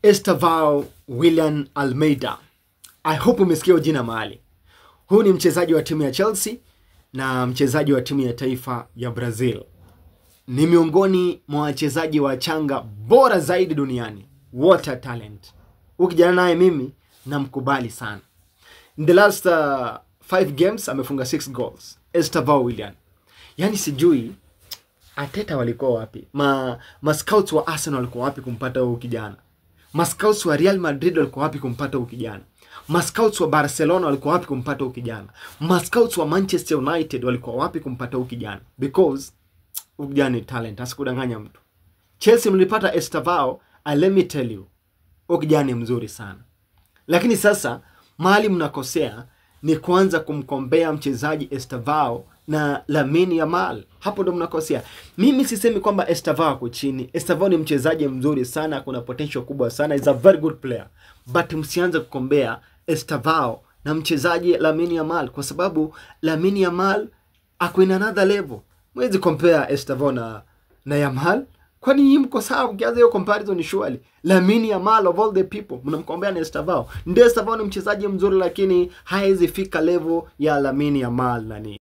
Estevao Willian Almeida. I hope umesikia jina mahali. Huyu ni mchezaji wa timu ya Chelsea na mchezaji wa timu ya taifa ya Brazil. Ni miongoni mwa wachezaji wachanga bora zaidi duniani. What a talent. Ukijana naye mimi namkubali sana. In the last 5 games amefunga 6 goals. Estevao Willian. Yani sijui Arteta walikuwa wapi? Ma scouts wa Arsenal walikuwa wapi kumpata huyu kijana? Ma scouts wa Real Madrid walikuwa wapi kumpata huyu kijana? Ma scouts wa Barcelona walikuwa wapi kumpata huyu kijana? Ma scouts wa Manchester United walikuwa wapi kumpata huyu kijana? Because huyu kijana ni talent, asikudanganya mtu. Chelsea mlipata Estevao, let me tell you, huyu kijana ni mzuri sana. Lakini sasa mahali mnakosea ni kuanza kumkombea mchezaji Estevao na Lamine Yamal. Hapo ndo mnakosea. Mimi sisemi kwamba Estevao ako chini. Estevao ni mchezaji mzuri sana, kuna potential kubwa sana, is a very good player. But msianze kukombea Estevao na mchezaji Lamine Yamal kwa sababu Lamine Yamal ako in another level. Mwezi compare Estevao na Yamal. Kwani nyinyi mko sawa ukianza hiyo comparison surely? Lamine Yamal of all the people mnamkombea na Estevao. Ndio Estevao ni mchezaji mzuri lakini haiwezi fika level ya Lamine Yamal nani.